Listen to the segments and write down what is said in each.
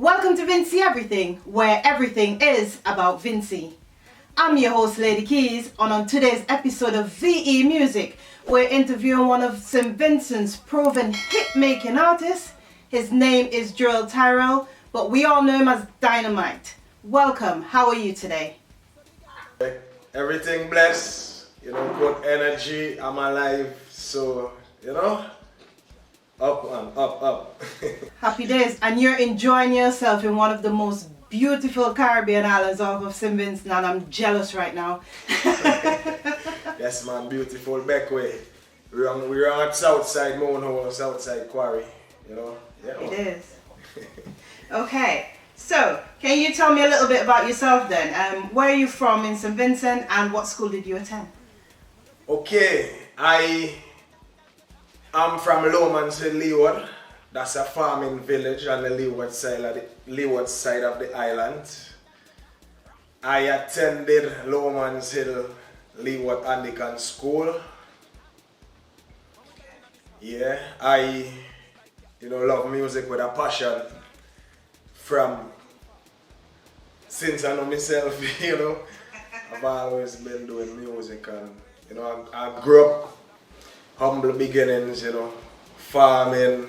Welcome to Vincy Everything, where everything is about Vincy. I'm your host, Lady Keyz, and on today's episode of VE Music, we're interviewing one of St. Vincent's proven hit-making artists. His name is Tyrell, but we all know him as Dynamite. Welcome. How are you today? Everything blessed, good energy. I'm alive, so, up and up. Happy days. And you're enjoying yourself in one of the most beautiful Caribbean islands off of St. Vincent, and I'm jealous right now. Yes, man, beautiful Beckway. We're on Southside Moon, Southside Quarry, Yeah. It is. Okay, so can you tell me a little bit about yourself then? Where are you from in St. Vincent, and what school did you attend? Okay, I'm from Lowman's Hill, Leeward. That's a farming village on the leeward side of the island. I attended Lowman's Hill Leeward Anglican School. Yeah, I love music with a passion since I know myself, I've always been doing music, and I grew up humble beginnings, farming.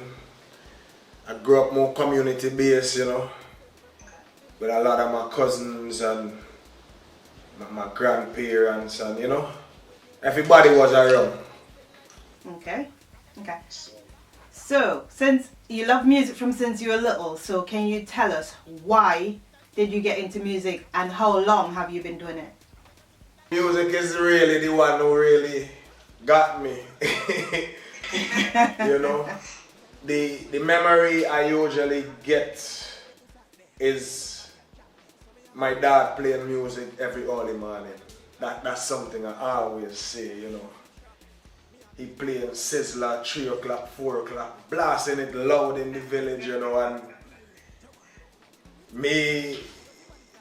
I grew up more community based, with a lot of my cousins and my grandparents, and everybody was around. Okay. So, since you love music since you were little, so can you tell us why did you get into music and how long have you been doing it? Music is really the one who really got me. The memory I usually get is my dad playing music every early morning. That's something I always say, He playing Sizzler 3 o'clock, 4 o'clock, blasting it loud in the village, and me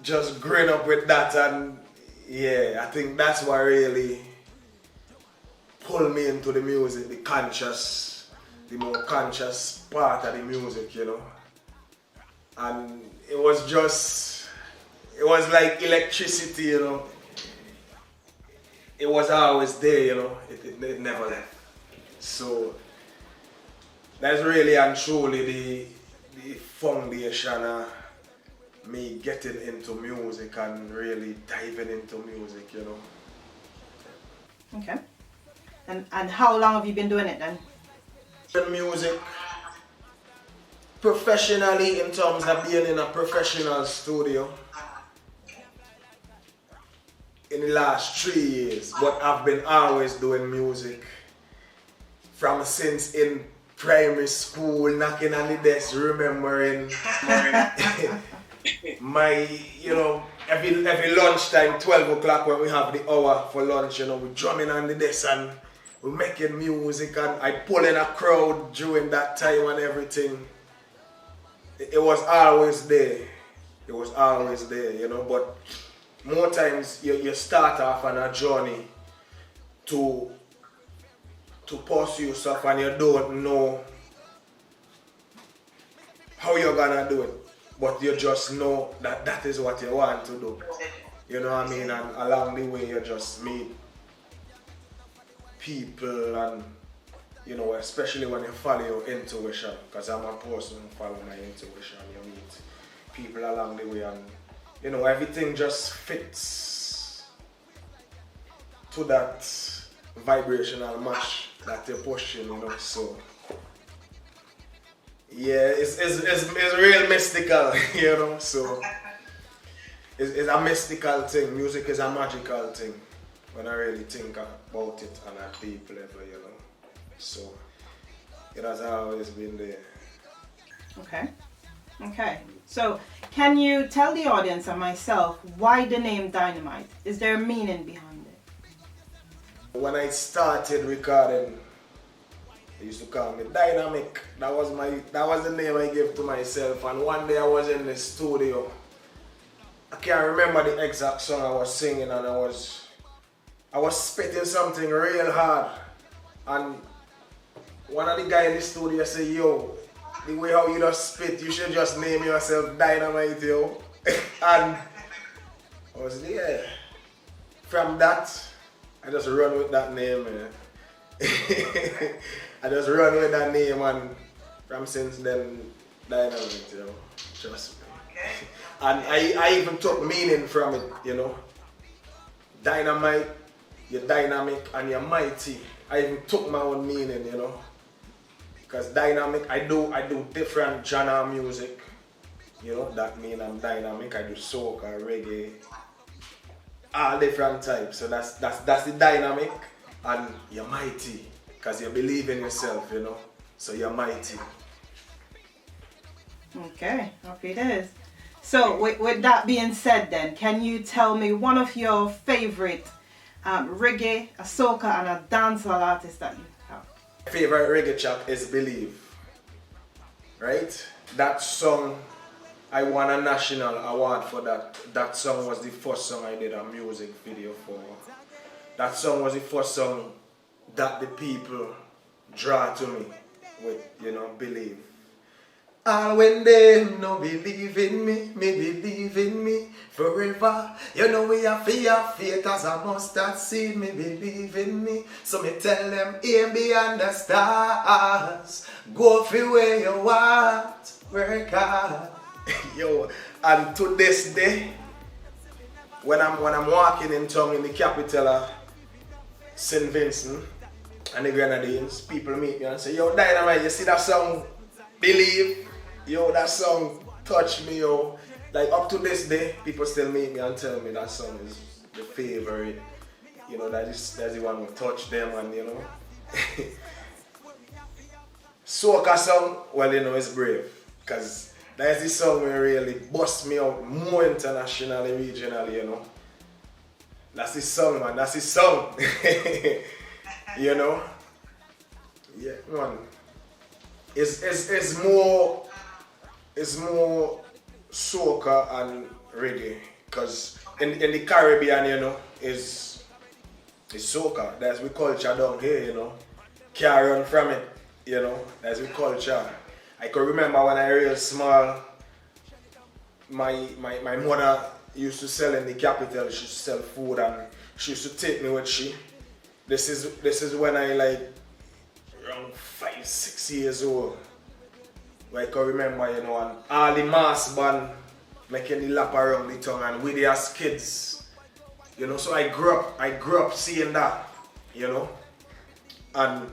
just growing up with that, and yeah, I think that's what really pulled me into the music, the more conscious part of the music, And it was like electricity, It was always there, it never left. So that's really and truly the foundation of me getting into music and really diving into music, Okay. And how long have you been doing it then? Music professionally, in terms of being in a professional studio, in the last 3 years, but I've been always doing music since in primary school, knocking on the desk, remembering my, every lunchtime, 12 o'clock when we have the hour for lunch, we're drumming on the desk and we're making music, and I pull in a crowd during that time and everything. It was always there. But more times you start off on a journey to pursue stuff and you don't know how you're gonna do it, but you just know that is what you want to do. You know what I mean? And along the way you just meet people, and especially when you follow your intuition, because I'm a person who follow my intuition. You meet people along the way, and everything just fits to that vibrational match that you're pushing, so yeah, it's real mystical, so it's a mystical thing. Music is a magical thing when I really think about it on a deep level, so it has always been there. Okay. So can you tell the audience and myself why the name Dynamite? Is there a meaning behind it? When I started recording, they used to call me Dynamic. That was the name I gave to myself. And one day I was in the studio. I can't remember the exact song I was singing, and I was spitting something real hard. And one of the guys in the studio said, "Yo, the way how you just spit, you should just name yourself Dynamite, yo. And I was there. From that, I just run with that name, man. I just run with that name, and from since then, Dynamite, you know. Trust me. Okay. And I even took meaning from it, you know. Dynamite, you're dynamic and you're mighty. I even took my own meaning, you know. Because dynamic, I do different genre music. You know, that means I'm dynamic. I do soca, reggae, all different types. So that's the dynamic, and you're mighty because you believe in yourself, you know. So you're mighty. Okay, happy days. So with that being said, then can you tell me one of your favorite reggae, a soca, and a dancehall artist that you have? Favorite reggae track is Believe. Right? That song, I won a national award for that. That song was the first song I did a music video for. That song was the first song that the people draw to me with, you know, Believe. And when they no believe in me believe in me forever. You know we have fear, faith as a mustard seed, me believe in me. So me tell them, aim beyond the stars, go for where you want, work hard. Yo, and to this day, when I'm walking in town in the capital of St. Vincent and the Grenadines, people meet me and say, yo, Dynamite, you see that song, Believe? Yo, that song touched me, yo. Like up to this day, people still meet me and tell me that song is the favorite. You know, that's the one who touched them, and you know. Soca song, well, you know, it's Brave. Because that's the song where really bust me out more internationally, regionally, you know. That's the song, man. That's the song. You know? Yeah, man. It's more soca and reggae, because in the Caribbean, you know, it's soca. That's we culture down here, you know. Can't run from it, you know. That's we culture. I can remember when I was real small, my mother used to sell in the capital. She used to sell food, and she used to take me with she. This is when I like around 5-6 years old. I can remember, you know, and all the mass band making the lap around the town, and we there as kids, you know. So I grew up seeing that, you know. And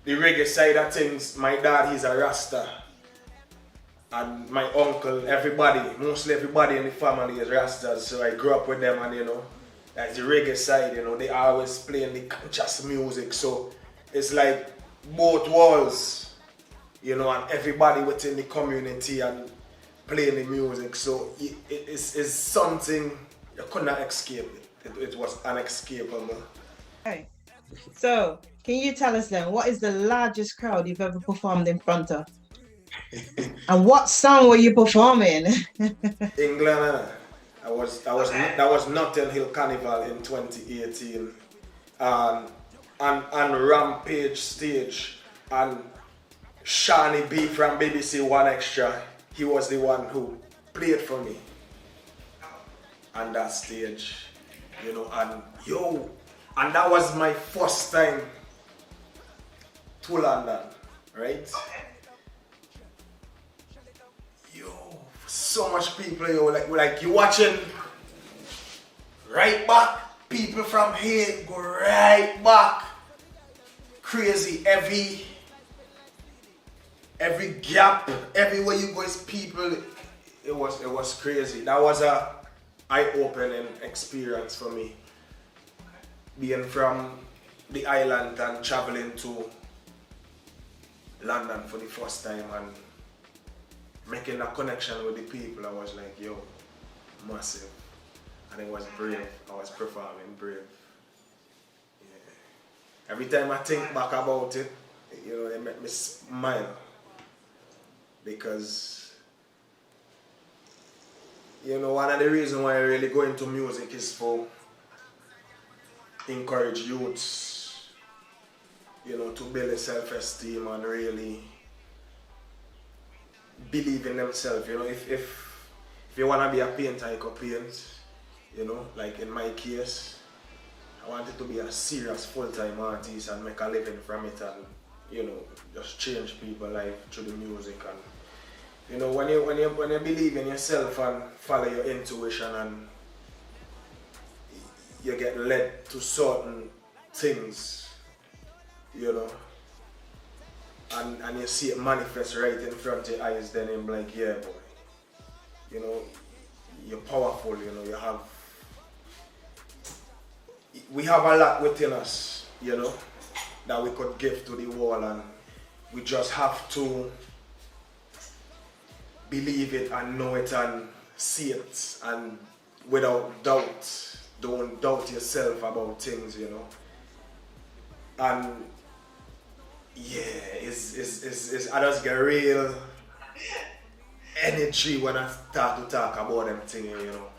the reggae side of things, my dad, he's a Rasta, and my uncle, mostly everybody in the family is Rastas. So I grew up with them, and you know, that's the reggae side, you know. They always playing the conscious music, so it's like both walls. You know, and everybody within the community and playing the music. So it's something you could not escape. It was unescapable. Okay. So, can you tell us then, what is the largest crowd you've ever performed in front of? And what song were you performing? England. That was Notting Hill Carnival in 2018. And Rampage stage. And Shani B from BBC One Extra, he was the one who played for me on that stage, you know, and that was my first time to London, right? Yo, so much people, yo, like you watching right back, people from here go right back, crazy, every gap, everywhere you go is people. It was crazy. That was a eye-opening experience for me. Being from the island and traveling to London for the first time and making a connection with the people, I was like, yo, massive. And it was brave. I was performing brave. Yeah. Every time I think back about it, you know, it made me smile. Because, you know, one of the reasons why I really go into music is for encourage youths, you know, to build a self-esteem and really believe in themselves. You know, if you wanna be a painter, you could paint. You know, like in my case, I wanted to be a serious full-time artist and make a living from it, and you know, just change people's life through the music. And you know, when you believe in yourself and follow your intuition, and you get led to certain things, you know, and you see it manifest right in front of your eyes, then I'm like, yeah, boy, you know, you're powerful. You know, we have a lot within us, you know, that we could give to the world, and we just have to believe it and know it and see it, and without doubt, don't doubt yourself about things, you know. And yeah, I just get real energy when I start to talk about them things, you know.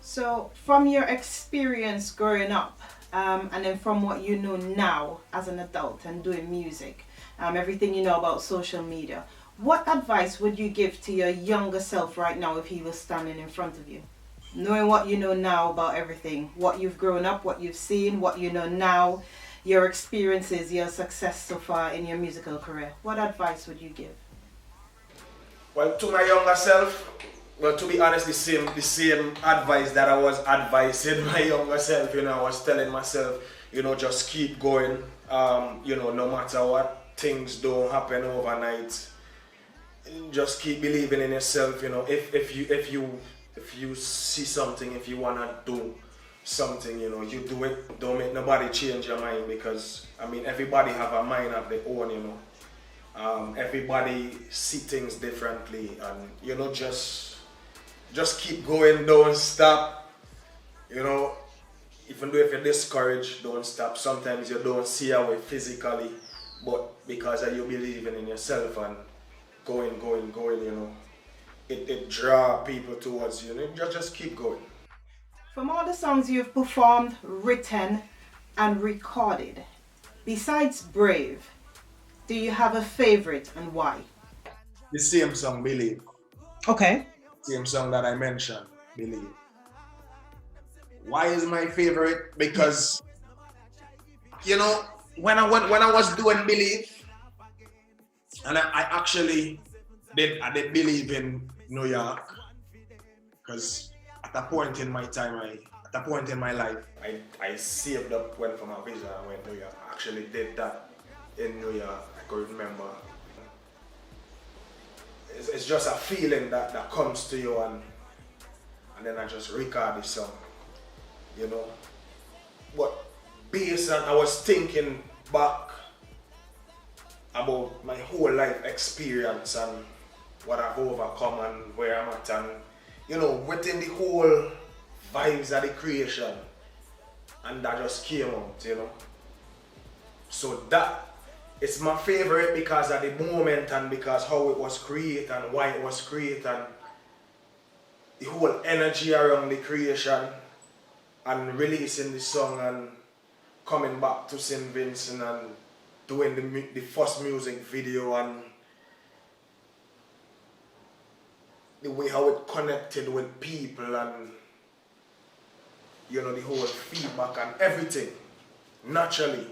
So from your experience growing up, and then from what you know now as an adult and doing music, everything you know about social media, what advice would you give to your younger self right now if he was standing in front of you? Knowing what you know now about everything, what you've grown up, what you've seen, what you know now, your experiences, your success so far in your musical career, what advice would you give? Well, to my younger self, well, to be honest, the same advice that I was advising my younger self. You know, I was telling myself, you know, just keep going. You know, no matter what, things don't happen overnight. Just keep believing in yourself. You know, if you see something, if you wanna do something, you know, you do it. Don't make nobody change your mind, because I mean, everybody have a mind of their own. You know, everybody see things differently, and you know, just keep going, don't stop. You know, even though if you're discouraged, don't stop. Sometimes you don't see a way physically, but because of you believing in yourself and going, you know, it draw people towards you. And just keep going. From all the songs you've performed, written, and recorded, besides Brave, do you have a favorite and why? The same song, Believe. Okay. Same song that I mentioned, Believe. Why is my favorite? Because you know, when I was doing Believe, and I actually I did Believe in New York, because at a point in my life, I saved up, went for my visa, and went to New York. I actually did that in New York. I could remember. It's just a feeling that comes to you, and then I just record the song, you know. But based on, I was thinking back about my whole life experience and what I've overcome and where I'm at, and you know, within the whole vibes of the creation, and that just came out, you know. So that, it's my favorite because of the moment, and because how it was created and why it was created, and the whole energy around the creation, and releasing the song and coming back to St. Vincent and doing the first music video, and the way how it connected with people, and you know, the whole feedback and everything, naturally.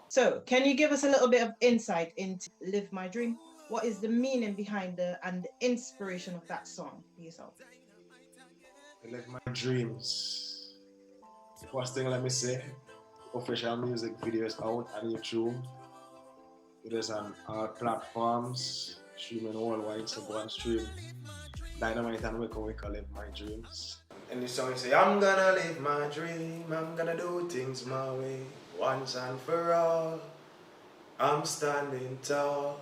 So, can you give us a little bit of insight into Live My Dream? What is the meaning behind and the inspiration of that song for yourself? Live My Dreams. First thing, let me say, official music video is out on YouTube. It is on all platforms, streaming worldwide, so go and stream Dynamite and Wicca Live My Dreams. And the song say, I'm gonna live my dream, I'm gonna do things my way, once and for all, I'm standing tall.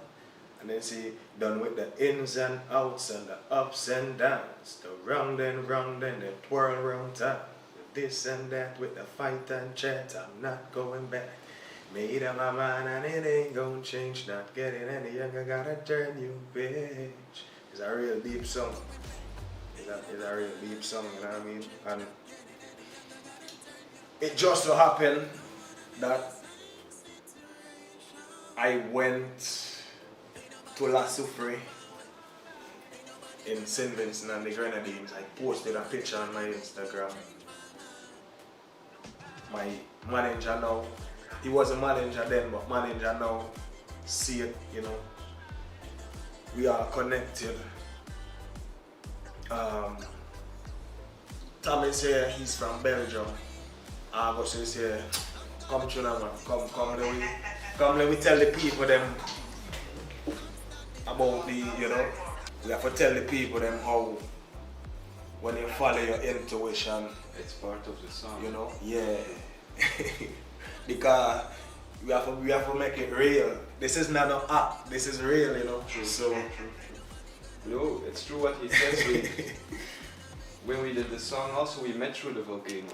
And then see, done with the ins and outs and the ups and downs, the round and the twirl around town, this and that with the fight and chat, I'm not going back. Made up my mind and it ain't gonna change, not getting any younger, gotta turn you bitch. It's a real deep song. It's a real deep song, you know what I mean? And it just so happened that I went to La Soufre in St. Vincent and the Grenadines. I posted a picture on my Instagram. My manager now, he was a manager then, but manager now, see it, you know. We are connected. Tom is here, he's from Belgium. August is here. Come to now, man. Come let me tell the people them about the, you know, we have to tell the people them how when you follow your intuition. It's part of the song. You know? Yeah. Because we have to make it real. This is not an act, this is real, you know. True. So No, it's true what he says. When we did the song also we met through the volcano.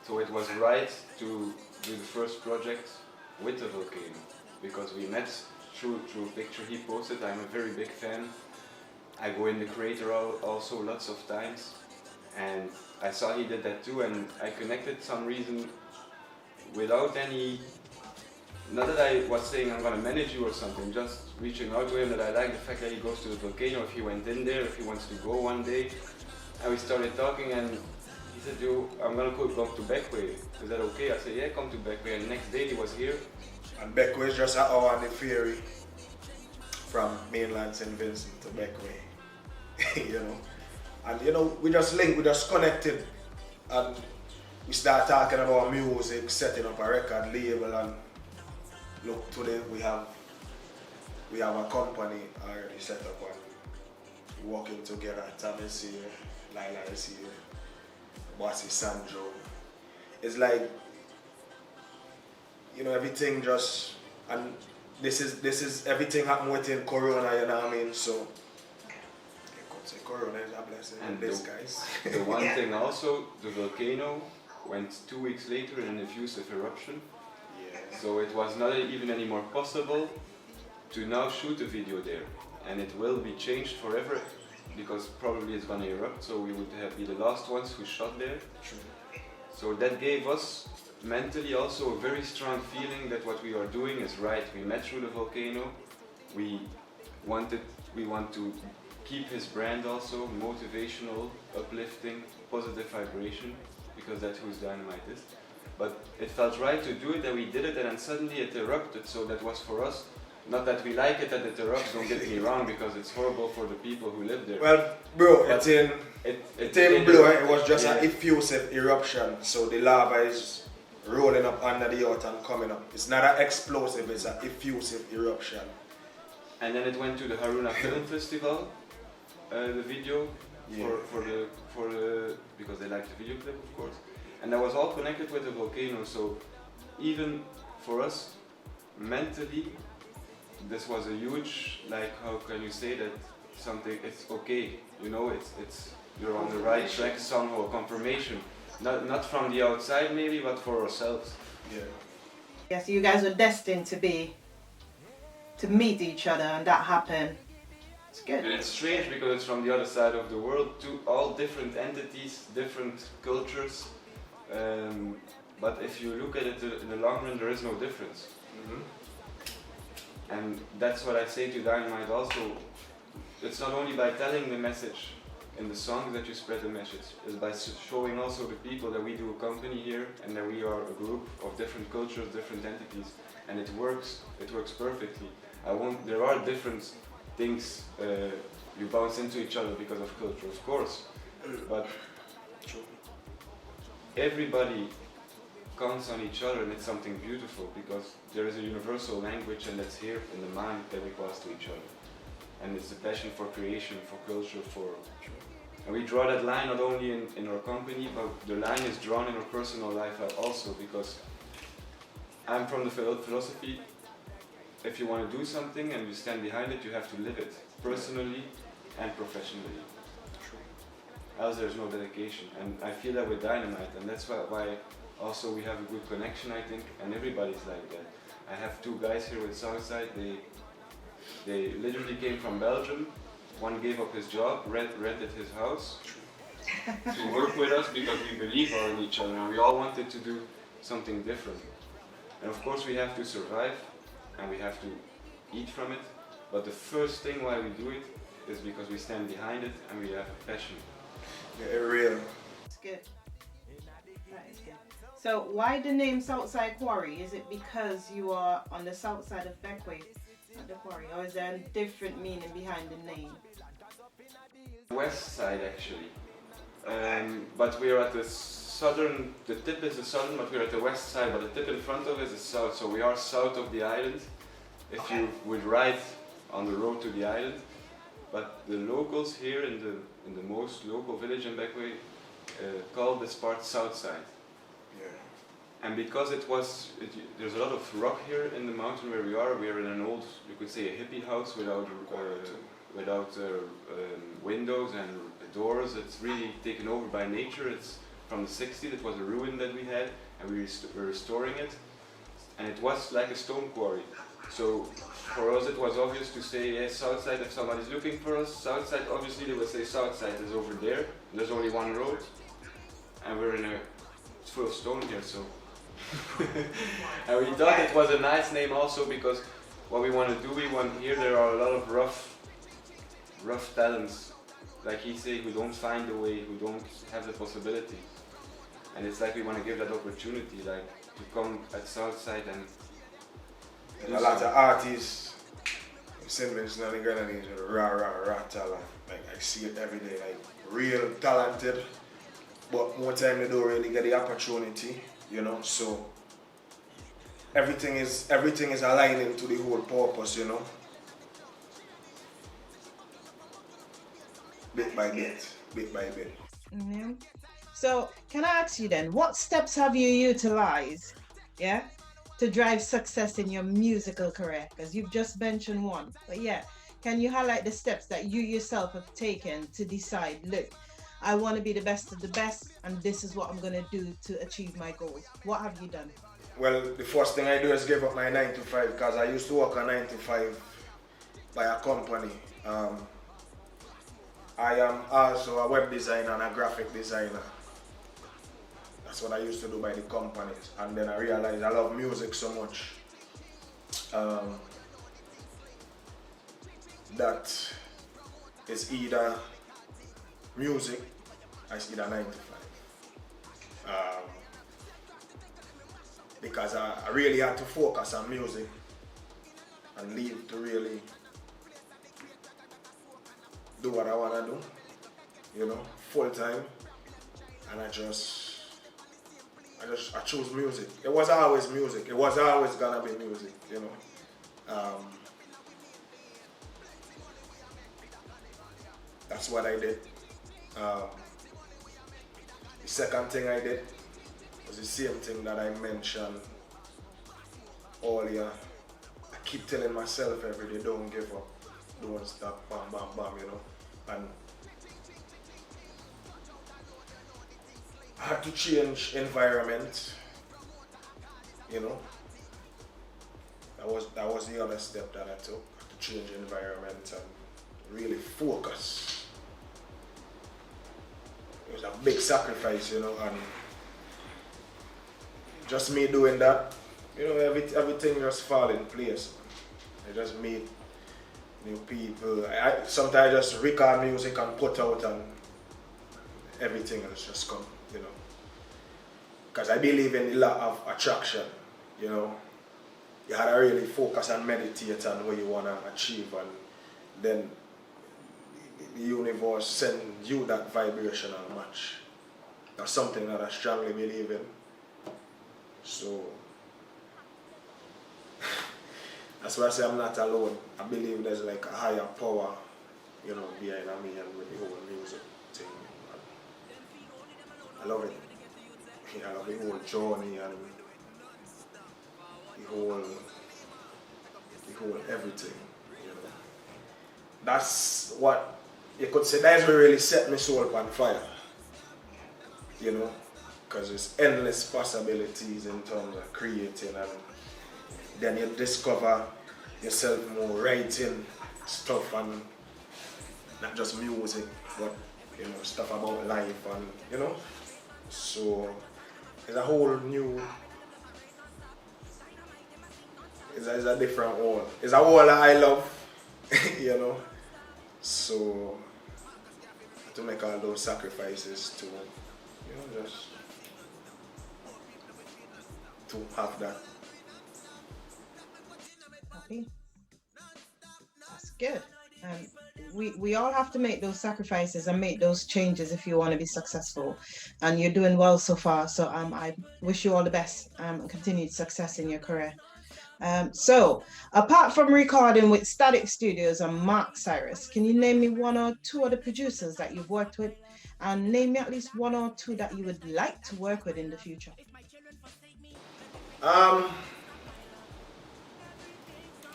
So it was right to do the first project with the volcano. Because we met through a picture he posted. I'm a very big fan. I go in the crater also lots of times. And I saw he did that too, and I connected some reason without any, not that I was saying I'm gonna manage you or something, just reaching out to him that I like the fact that he goes to the volcano, if he went in there, if he wants to go one day. And we started talking and he said, yo, I'm gonna come to Beckway. Is that okay? I said, yeah, come to Beckway. And the next day he was here. and Beckway is just an hour on the ferry from mainland St. Vincent to Beckway. You know. And you know, we just linked, we just connected, and we start talking about music, setting up a record label, and look, today we have a company already set up and working together. Tom is here, Lila is here, Bossy Sandro. It's like, you know, everything just, and this is everything happened within Corona, you know what I mean? So say Corona is a blessing in disguise. The one thing also, the volcano went 2 weeks later in an effusive eruption. Yeah. So it was not even anymore possible to now shoot a video there. And it will be changed forever because probably it's gonna erupt, so we would be the last ones who shot there. True. So that gave us mentally also a very strong feeling that what we are doing is right. We met through the volcano. We want to keep his brand also, motivational, uplifting, positive vibration, because that's who Dynamite is. But it felt right to do it, and we did it, and then suddenly it erupted, so that was for us, not that we like it that it erupts, don't get me wrong, because it's horrible for the people who live there. Well, bro, But it didn't blow, it was just an effusive eruption, so the lava is rolling up under the earth and coming up. It's not an explosive, it's an effusive eruption. And then it went to the Haruna Film Festival, the video, Yeah. for the because they liked the video clip, of course, and that was all connected with the volcano. So even for us, mentally, this was a huge, like, how can you say that something? It's okay, you know, it's you're on the right track somehow. Confirmation, not from the outside maybe, but for ourselves. Yeah. Yes, you guys were destined to meet each other, and that happened. It's good. And it's strange because it's from the other side of the world, two all different entities, different cultures. But if you look at it in the long run, there is no difference. Mm-hmm. And that's what I say to Dynamite also. It's not only by telling the message in the song that you spread the message, it's by showing also the people that we do a company here and that we are a group of different cultures, different entities, and it works perfectly. There are different things, you bounce into each other because of culture, of course, but everybody counts on each other, and it's something beautiful because there is a universal language, and that's here in the mind that we pass to each other. And it's the passion for creation, for culture, and we draw that line not only in our company, but the line is drawn in our personal life also, because I'm from the philosophy, if you want to do something and you stand behind it, you have to live it, personally and professionally. Else there's no dedication, and I feel that with Dynamite, and that's why also we have a good connection, I think, and everybody's like that. I have two guys here with Southside, they literally came from Belgium. One gave up his job, rented his house to work with us because we believe in each other, and we all wanted to do something different. And of course we have to survive, and we have to eat from it, But the first thing why we do it is because we stand behind it and we have a passion. Yeah, real. It's good. That is good. So why the name Southside Quarry? Is it because you are on the south side of Beckway at the quarry, or is there a different meaning behind the name? West side actually. But we are at the southern, the tip is the southern, but we're at the west side, but the tip in front of it is the south, so we are south of the island. If you would ride on the road to the island, but the locals here in the most local village in Beckway call this part south side. Yeah. And because there's a lot of rock here in the mountain where we are in an old, you could say a hippie house without windows and doors. It's really taken over by nature. It's from the 60s, it was a ruin that we had, and we're restoring it. And it was like a stone quarry. So for us it was obvious to say, yes, Southside, if somebody's looking for us, Southside, obviously they will say Southside is over there. There's only one road. And it's full of stone here, so. And we thought it was a nice name also because what we want to do, here there are a lot of rough talents, like he said, who don't find a way, who don't have the possibility. And it's like we want to give that opportunity, like to come at Southside and a lot of artists, St. Vincent and the Grenadines, raw talent. Like I see it every day, like real talented, but more time they don't really get the opportunity, you know. So everything is aligning to the whole purpose, you know. Bit by bit. Mm-hmm. So can I ask you then, what steps have you utilized, to drive success in your musical career? Because you've just mentioned one, but can you highlight the steps that you yourself have taken to decide, look, I want to be the best of the best, and this is what I'm going to do to achieve my goals? What have you done? Well, the first thing I do is give up my 9 to 5, because I used to work a 9 to 5 by a company. I am also a web designer and a graphic designer. That's what I used to do by the companies. And then I realized I love music so much that it's either music or it's either 9 to 5. Because I really had to focus on music and leave to really do what I want to do, you know, full time. And I chose music. It was always music. It was always gonna be music, you know. That's what I did. The second thing I did was the same thing that I mentioned earlier. I keep telling myself every day, don't give up, don't stop, bam, bam, bam, you know. And I had to change environment, you know. That was the other step that I took, to change environment and really focus. It was a big sacrifice, you know, and just me doing that, you know, everything just fall in place. I just meet new people. I sometimes just record music and put out, and everything else just come, you know. Because I believe in the law of attraction, you know. You had to really focus and meditate on what you want to achieve, and then the universe send you that vibrational match. That's something that I strongly believe in. So that's why I say I'm not alone. I believe there's like a higher power, you know, behind me and with the whole music thing. I love it. Yeah, I love the whole journey and the whole everything, you know. That's what you could say, that's what really set my soul on fire, you know, because there's endless possibilities in terms of creating, and then you discover yourself more writing stuff, and not just music, but, you know, stuff about life, and, you know, so it's a whole new, it's a different world. It's a world that I love. you know. So I had to make all those sacrifices to, just to have that. Okay. That's good. We all have to make those sacrifices and make those changes if you want to be successful. And you're doing well so far. So I wish you all the best and continued success in your career. So apart from recording with Static Studios and Mark Cyrus, can you name me one or two other producers that you've worked with, and name me at least one or two that you would like to work with in the future?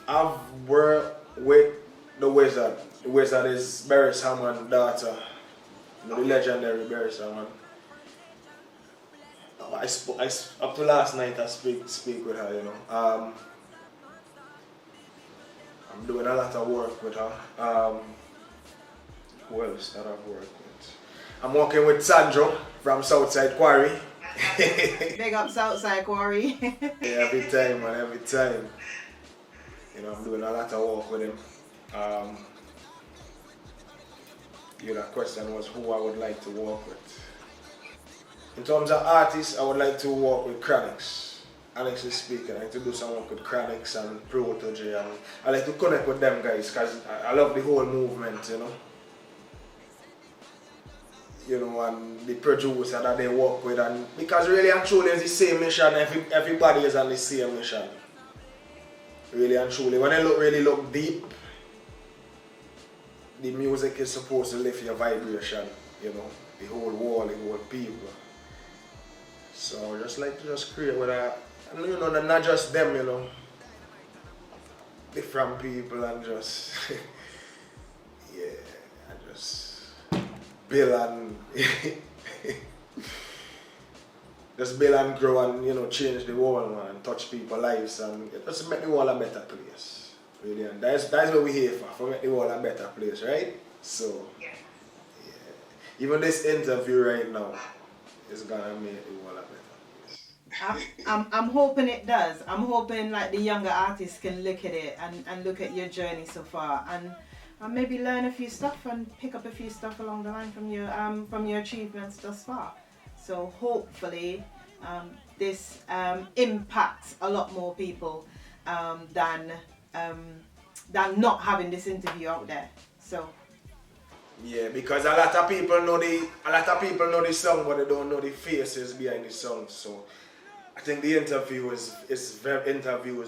I've worked with the Wizard. The Wizard is Barry Salmon's daughter, the legendary Barry Salmon. Up to last night I speak with her, I'm doing a lot of work with her. Who else that I've worked with? I'm working with Sandro from Southside Quarry. Big up Southside Quarry. Yeah, every time, man, every time. I'm doing a lot of work with him. That question was who I would like to work with. In terms of artists, I would like to work with Chronix. Honestly speaking, I like to do some work with Chronix and Protege, and I like to connect with them guys because I love the whole movement, and the producer that they work with, and because really and truly it's the same mission, everybody is on the same mission. Really and truly, when I really look deep, the music is supposed to lift your vibration, the whole world, the whole people. So I just like to create with and not just them, different people, and just and just build and just build and grow and change the world, man, and touch people's lives, and just make the world a better place, really. And that's what we're here for make the world a better place, right? So even this interview right now is gonna make the world a better place. I'm hoping it does. I'm hoping like the younger artists can look at it and look at your journey so far and maybe learn a few stuff and pick up a few stuff along the line from your achievements thus far. So hopefully this impacts a lot more people than not having this interview out there. So yeah, because a lot of people know the song, but they don't know the faces behind the song. So I think the interviews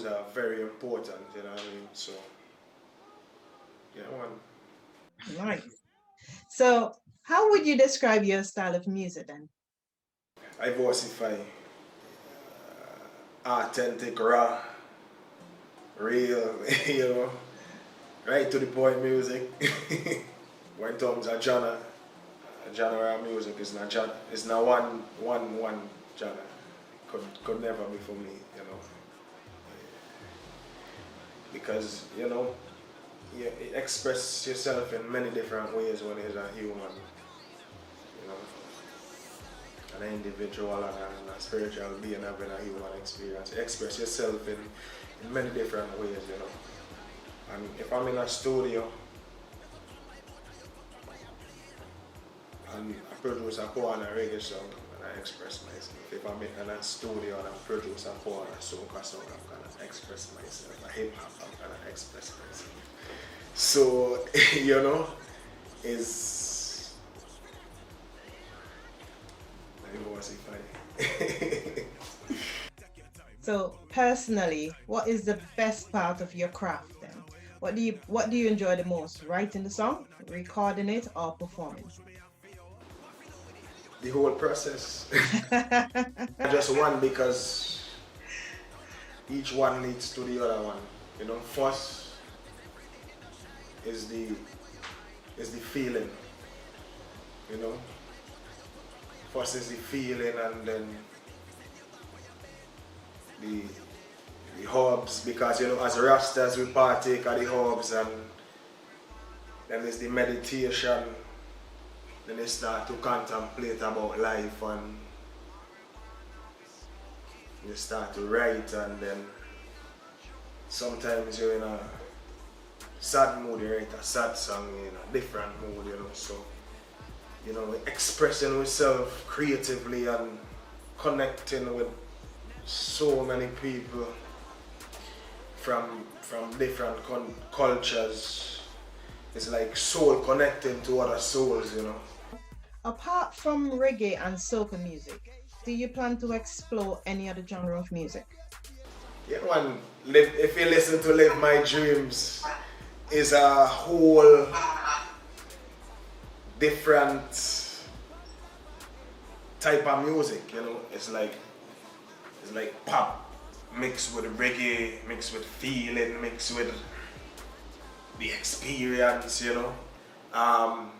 are very important. You know what I mean? So yeah, one. Nice. So how would you describe your style of music then? I diversify, authentic, raw, real, right to the point music. When it comes to genre of music is not one genre. Could never be for me, because you express yourself in many different ways when you're a human, an individual and a spiritual being having a human experience. You express yourself in many different ways, And if I'm in a studio and I produce a porn and a reggae song, and I express myself. If I'm in a studio and I produce a porn and a soca song, I'm gonna express myself. A hip hop, I'm gonna express myself. So, is diversify. So personally, what is the best part of your craft then? What do you enjoy the most? Writing the song, recording it, or performing? The whole process. Just one, because each one leads to the other one. First is the feeling. First is the feeling, and then the herbs, because as Rastas we partake of the herbs, and then there's the meditation. Then they start to contemplate about life, and you start to write, and then sometimes you're in sad mood, you write a sad song in a different mood, you know. So, you know, expressing yourself creatively and connecting with so many people from different cultures. It's like soul connecting to other souls, you know. Apart from reggae and soca music, do you plan to explore any other genre of music? Yeah, man, if you listen to Live My Dreams, is a whole different type of music, you know. It's like pop mixed with reggae, mixed with feeling, mixed with the experience, you know. I'm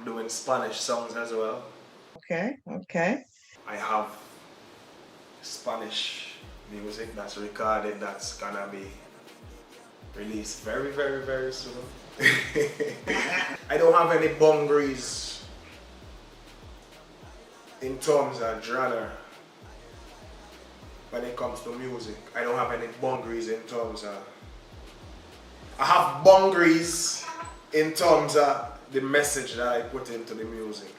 doing Spanish songs as well. Okay, okay. I have Spanish music that's recorded that's gonna be released very, very, very soon. I don't have any boundaries in terms of genre when it comes to music. I don't have any boundaries in terms of... I have boundaries in terms of the message that I put into the music.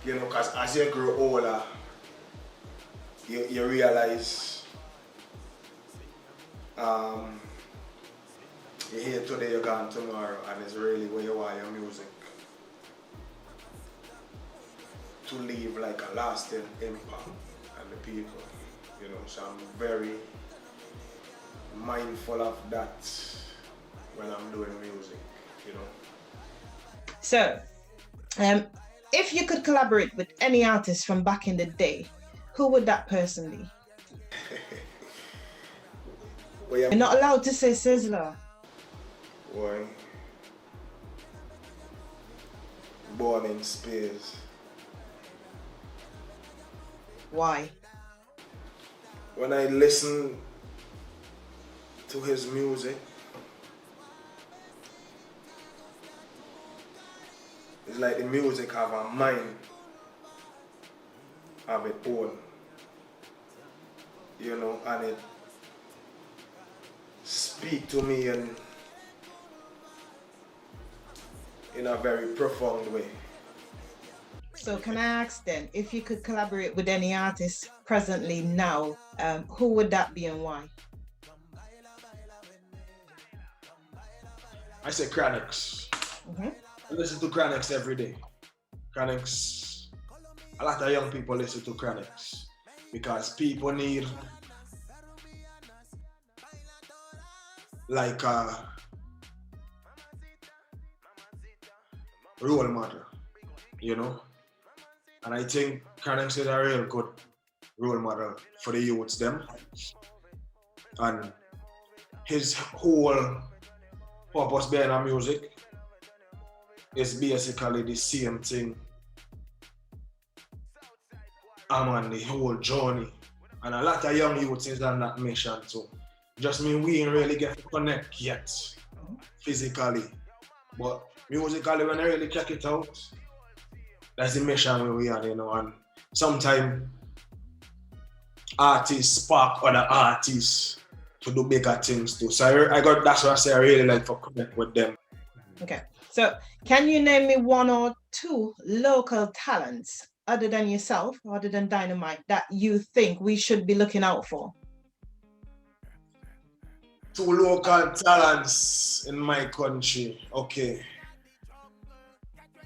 You know, because as you grow older, you realize you're here today, you're gone tomorrow, and it's really where you are your music to leave like a lasting impact on the people, you know. So I'm very mindful of that when I'm doing music, you know. So, if you could collaborate with any artist from back in the day, who would that person be? Well, You're not allowed to say Sizzler. Why? Born in Spears. Why? When I listen to his music, it's like the music have a mind of its own, you know, and it speak to me in a very profound way. So can I ask then, if you could collaborate with any artist presently now, who would that be and why? I say Chronix. Mm-hmm. I listen to Chronix every day. Chronix, a lot of young people listen to Chronix because people need like a role model, you know? And I think Chronix is a real good role model for the youths them. And his whole purpose behind our music is basically the same thing. I'm on the whole journey. And a lot of young youths is on that mission too. Just mean we ain't really get to connect yet, physically. But musically, when I really check it out, that's the mission where we are, you know. And sometimes artists spark other artists to do bigger things too. So that's what I say I really like to connect with them. Okay, so can you name me one or two local talents other than yourself, other than Dynamite, that you think we should be looking out for? Two local talents in my country. Okay.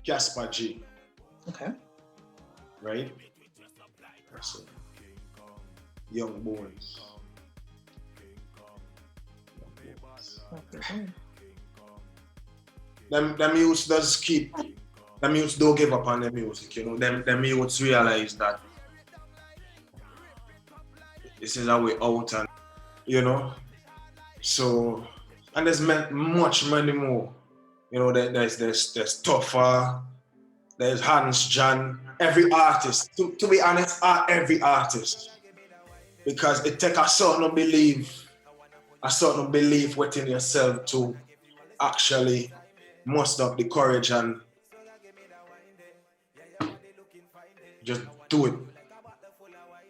Casper G. Okay. Right? That's it. Young Bones. Okay. Them youths does keep, them youths don't give up on their music, you know. Them youths realize that this is our way out, and you know. So, and there's much many more. You know, there's Tougher, there's Hans John, every artist, to be honest, every artist. Because it takes a certain belief within yourself to actually muster up the courage and just do it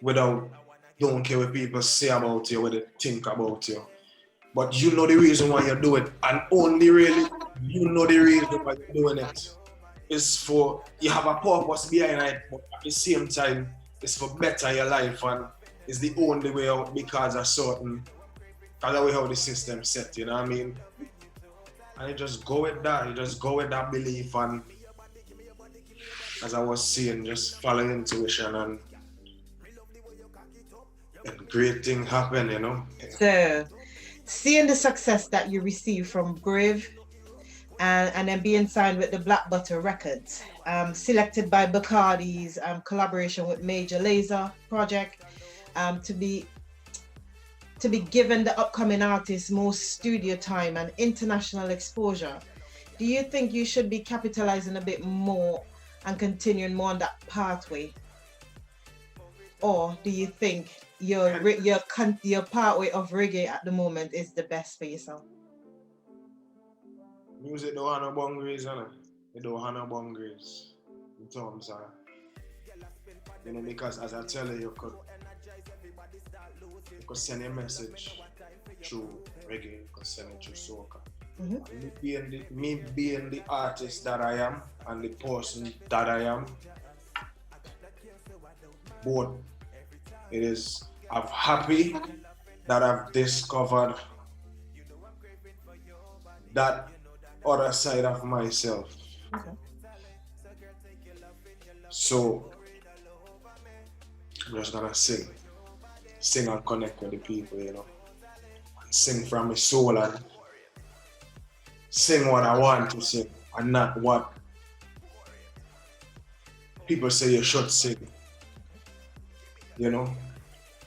without, don't care what people say about you, what they think about you. but you know the reason why you do it, and only really you know the reason why you're doing it. It's for, you have a purpose behind it, but at the same time, it's for better your life, and it's the only way out because of certain, that's the way how the system set, you know what I mean? And you just go with that, belief, and as I was saying, just follow intuition and great things happen, you know? So, seeing the success that you received from Brave and then being signed with the Black Butter Records, selected by Bacardi's collaboration with Major Lazer project, to be given the upcoming artists more studio time and international exposure, do you think you should be capitalizing a bit more and continuing more on that pathway? Or do you think your pathway of reggae at the moment is the best for yourself? Music don't have no boundaries, you know? It don't have no boundaries in terms of, you know, because as I tell you, you could send a message through reggae, you could send it through soca. Mm-hmm. Me being the artist that I am and the person that I am, both, I'm happy that I've discovered that other side of myself. Okay. So I'm just gonna sing and connect with the people, you know, sing from my soul and sing what I want to sing and not what people say you should sing, you know,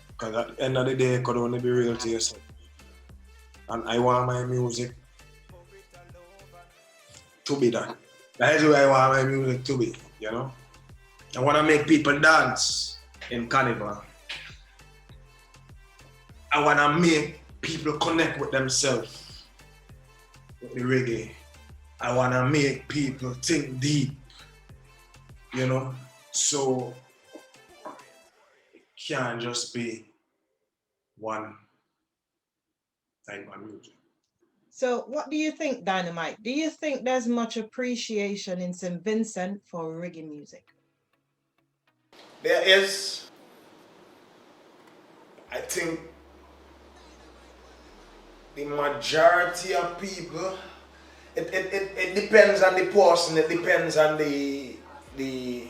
because at the end of the day, it could only be real to yourself. And I want my music to be that. That is where I want my music to be, you know. I want to make people dance in carnival. I want to make people connect with themselves with the reggae. I want to make people think deep, you know. So it can't just be one type of music. So what do you think, Dynamite? Do you think there's much appreciation in St. Vincent for reggae music? There is. I think the majority of people, it depends on the person, it depends on the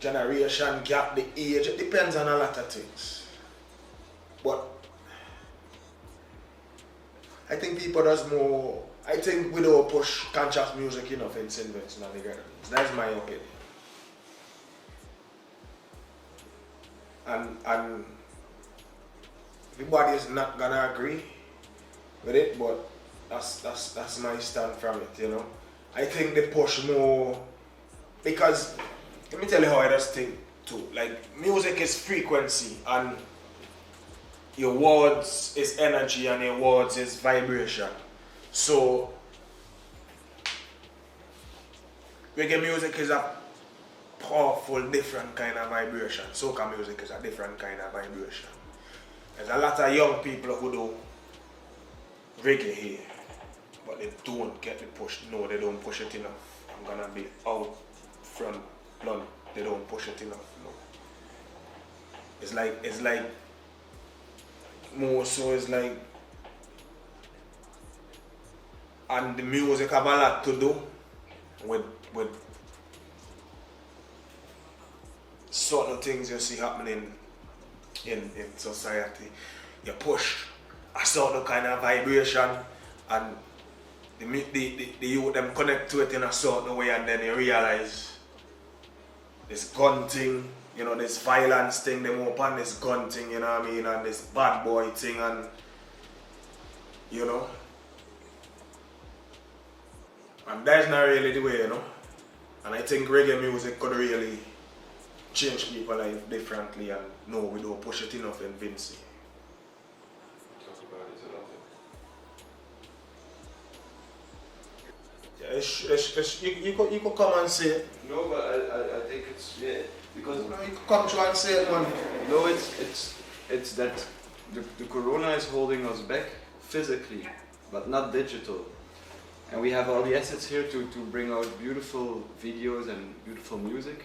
generation gap, the age, it depends on a lot of things. But I think people does more, I think we don't push conscious music enough in St. Vincent and the Grenadines. That's my opinion. And everybody is not gonna agree with it, but that's my stand from it, you know. I think they push more because let me tell you how I just think too. Like music is frequency and your words is energy and your words is vibration. So reggae music is a powerful, different kind of vibration. Soca music is a different kind of vibration. There's a lot of young people who do reggae here, but they don't get the push. No, they don't push it enough. I'm gonna be out front, blunt. They don't push it enough. No. It's like more so. It's like, and the music have a lot to do with certain things you see happening in society. You push a certain kind of vibration and the youth them connect to it in a certain way, and then you realize this gun thing, you know, this violence thing, them open this gun thing, you know what I mean, and this bad boy thing, and you know, and that's not really the way, you know. And I think reggae music could really change people's life differently, and no, we don't push it enough in Vincy. Talk about it a lot. Yeah, you could come and say it. No, but I think it's, yeah, because you could come to and say it, man. No, it's that the corona is holding us back physically, but not digital. And we have all the assets here to bring out beautiful videos and beautiful music.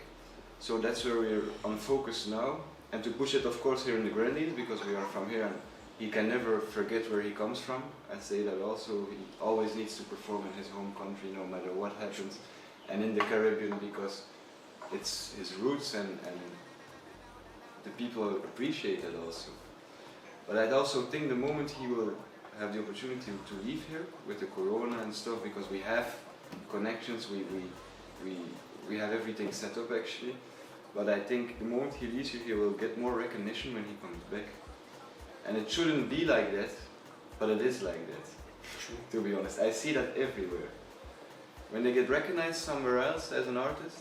So that's where we're on focus now. And to push it, of course, here in the Grenadines, because we are from here and he can never forget where he comes from. I say that also, he always needs to perform in his home country no matter what happens. And in the Caribbean, because it's his roots and the people appreciate it also. But I also think the moment he will have the opportunity to leave here with the corona and stuff, because we have connections, we have everything set up actually. But I think the moment he leaves here, he will get more recognition when he comes back. And it shouldn't be like that, but it is like that, to be honest. I see that everywhere. When they get recognized somewhere else as an artist,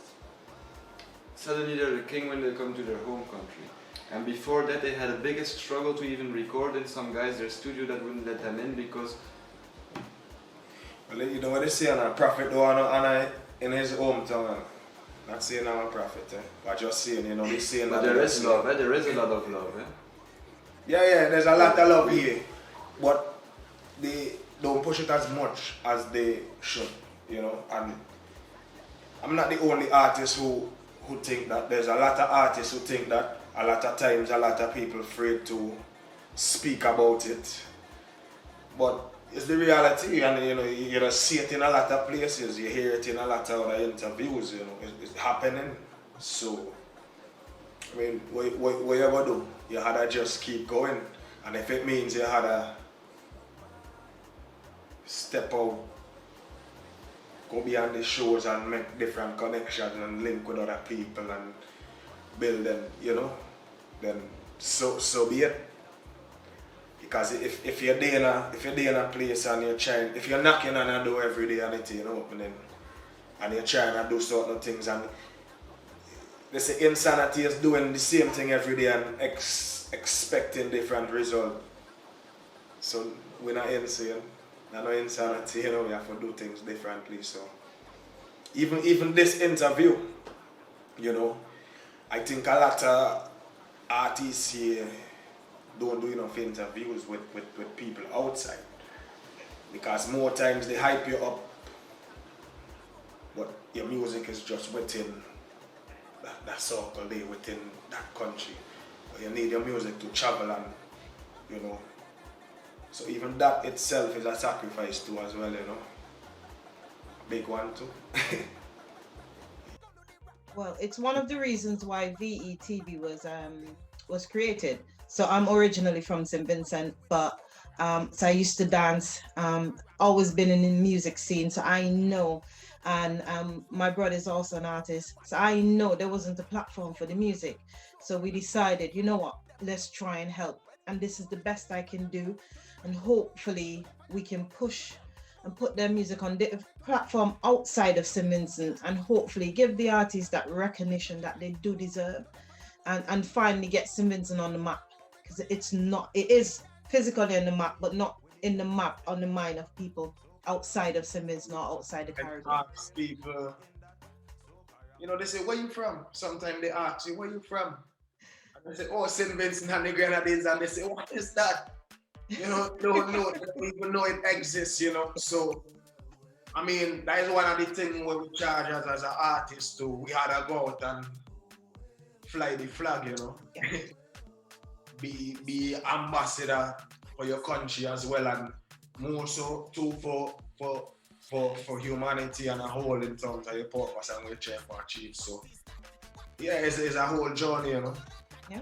suddenly they're the king when they come to their home country. And before that they had the biggest struggle to even record in some guys their studio that wouldn't let them in because... Well, you know what they say on a prophet though, in his hometown. Not saying I'm a prophet, but just saying, you know, they're saying but that... there is love, there is a lot of love, Yeah, there's a lot of love here, but they don't push it as much as they should, you know, and I'm not the only artist who think that. There's a lot of artists who think that. A lot of times, a lot of people afraid to speak about it, but it's the reality, and you know, see it in a lot of places, you hear it in a lot of other interviews, you know, it's happening, so, I mean, what you ever do? You had to just keep going, and if it means you had to step out, go beyond the shows and make different connections and link with other people and build them, you know, then so be it. Because if you're there in a place and you're trying, if you're knocking on a door every day and it ain't opening, and you're trying to do certain things, and they say insanity is doing the same thing every day and expecting different results. So we're not insane, no insanity, you know, we have to do things differently. So even this interview, you know, I think a lot of artists here don't do enough interviews with people outside, because more times they hype you up, but your music is just within that circle there, within that country. But you need your music to travel, and you know, so even that itself is a sacrifice too as well, you know. Big one too. Well, it's one of the reasons why VEtv was created. So I'm originally from St. Vincent, but so I used to dance, always been in the music scene, so I know. And my brother is also an artist, so I know there wasn't a platform for the music. So we decided, you know what, let's try and help. And this is the best I can do. And hopefully we can push and put their music on the platform outside of St. Vincent, and hopefully give the artists that recognition that they do deserve, and finally get St. Vincent on the map. Because it is physically on the map, but not in the map on the mind of people outside of St. Vincent or outside the Caribbean. Ask people, you know, they say, where you from? Sometimes they ask you, where you from? And they say, oh, St. Vincent and the Grenadines, and they say, what is that? You know, don't even know it exists, you know. So, I mean, that is one of the things where we charge us as an artist too. We had to go out and fly the flag, you know. Yeah. be ambassador for your country as well, and more so too for humanity and a whole in terms of your purpose and what you have achieved. So yeah, it's a whole journey, you know. Yeah.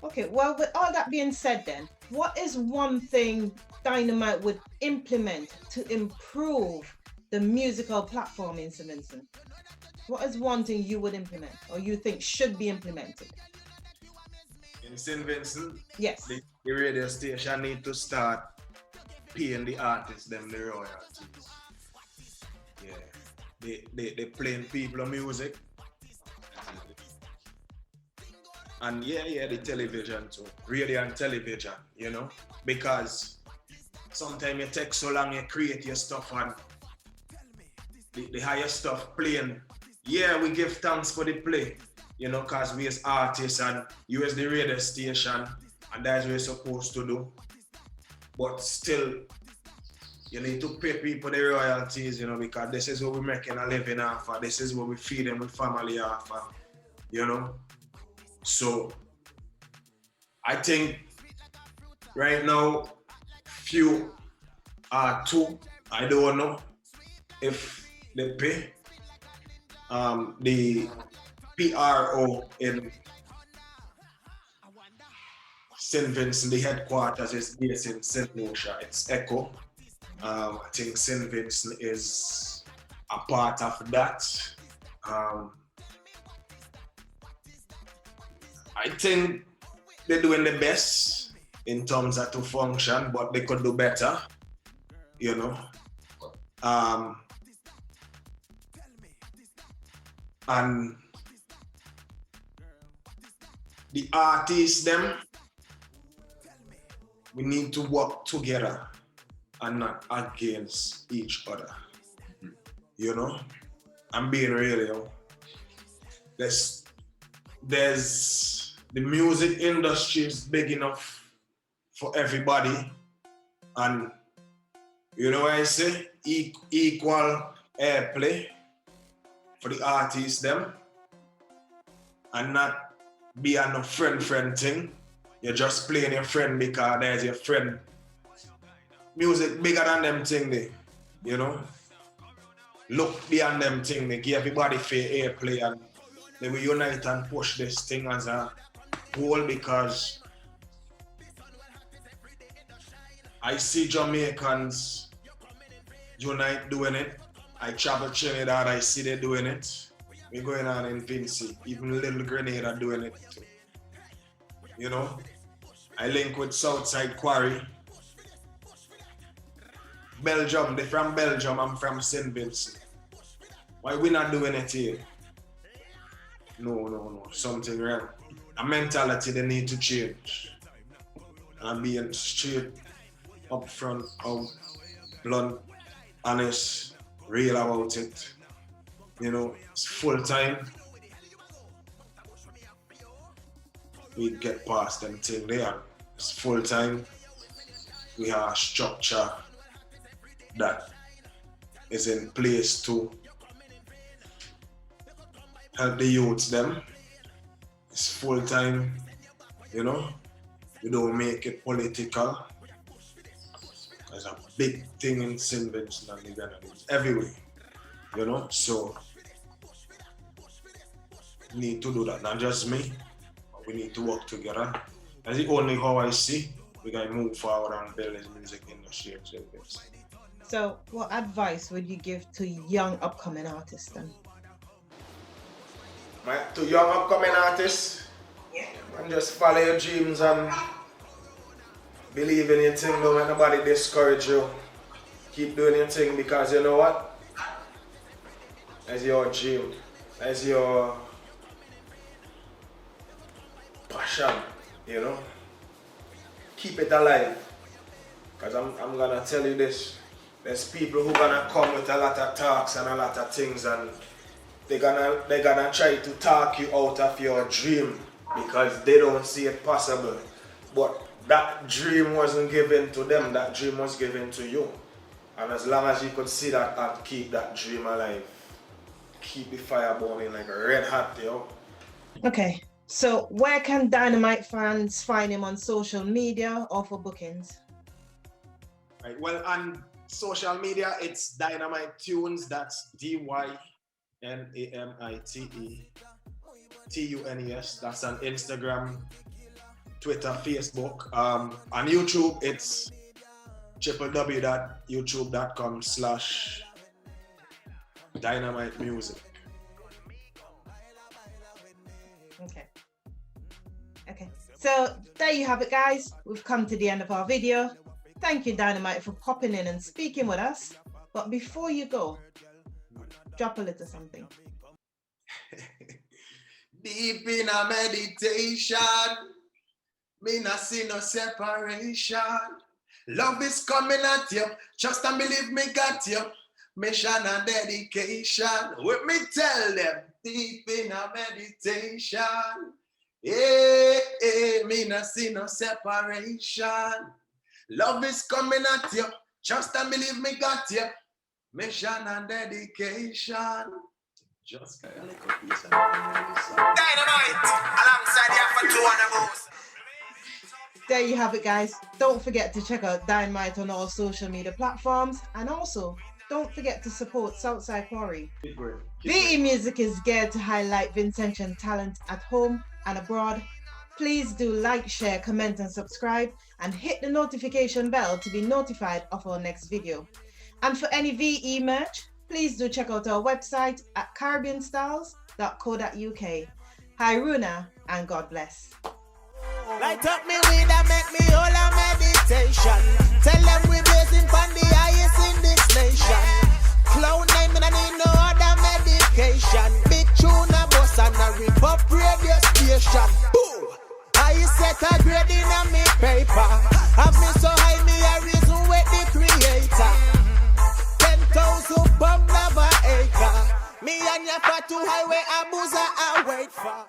Okay, well, with all that being said then, what is one thing Dynamite would implement to improve the musical platform in St. Vincent? What is one thing you would implement or you think should be implemented? In St. Vincent? Yes. The radio station need to start paying the artists them the royalties. Yeah. They playing people music. And yeah, the television too. Radio and television, you know? Because sometimes you take so long you create your stuff and the higher stuff playing. Yeah, we give thanks for the play, you know, because we as artists and you as the radio station, and that's what you're supposed to do. But still, you need to pay people the royalties, you know, because this is what we're making a living off of. This is what we're feeding with family off of, you know. So I think right now, few are two. I don't know if they pay. The PRO in St. Vincent, the headquarters is based in St. Lucia. It's Echo. I think St. Vincent is a part of that. I think they're doing the best in terms of to function, but they could do better, you know. And the artists, them, we need to work together and not against each other. You know? I'm being real, yo. There's the music industry is big enough for everybody, and you know what I say? Equal airplay for the artists, them, and not be a no friend thing. You're just playing your friend because there's your friend. Music bigger than them thing, they, you know. Look beyond them thing, they give everybody fair airplay, and they will unite and push this thing as a whole, because I see Jamaicans unite doing it. I travel Trinidad, I see they doing it. We're going on in Vincy, even Little Grenada doing it too. You know, I link with Southside Quarry. Belgium, they're from Belgium, I'm from St. Vincent. Why we not doing it here? No, something wrong. A mentality they need to change. And being straight, upfront, out, blunt, honest, real about it. You know, it's full time. We get past them thing there. It's full time. We have a structure that is in place to help the youths them. It's full time, you know. We don't make it political. There's a big thing in St. Vincent and the Grenadines everywhere, you know. So we need to do that, not just me, but we need to work together. That's the only how I see we can move forward and build this music industry in St. Vincent. So what advice would you give to young upcoming artists then? To young upcoming artists, and just follow your dreams and believe in your thing, don't let nobody discourage you. Keep doing your thing, because you know what? That's your dream. That's your passion, you know? Keep it alive. Because I'm gonna tell you this. There's people who gonna come with a lot of talks and a lot of things, and they're gonna try to talk you out of your dream because they don't see it possible. But that dream wasn't given to them, that dream was given to you. And as long as you could see that and keep that dream alive, keep the fire burning like a red hot, yo. Okay, so where can Dynamite fans find him on social media or for bookings? Right, well, on social media, it's Dynamite Tunes, that's DYNAMITE TUNES. That's on Instagram, Twitter, Facebook. On YouTube, it's www.youtube.com/Dynamite Music. Okay. So there you have it, guys. We've come to the end of our video. Thank you, Dynamite, for popping in and speaking with us. But before you go, drop a little something. Deep in a meditation, me not see no separation. Love is coming at you, trust and believe me got you. Mission and dedication, with me tell them. Deep in a meditation, Yeah, me no see no separation. Love is coming at you. Trust and believe me got you. Mission and dedication. Just got a little piece of Dynamite alongside the Alpha 2 on the moves. There you have it, guys. Don't forget to check out Dynamite on all social media platforms, and also don't forget to support Southside Quarry. VE Music is geared to highlight Vincentian talent at home and abroad. Please do like, share, comment and subscribe, and hit the notification bell to be notified of our next video. And for any VE merch, please do check out our website at caribbeanstyles.co.uk. Hi Runa, and God bless. Light up me weed and make me all a meditation. Tell them we blazing from the highest in this nation. Cloud nine, me no need no other medication. Big tune a bus and a rip up radio station. Boo! I set a grade in a me paper. Have me so high, me a reason with the creator. 10,000 bomb never acre. Me and your fat too highway, a boozer I wait for.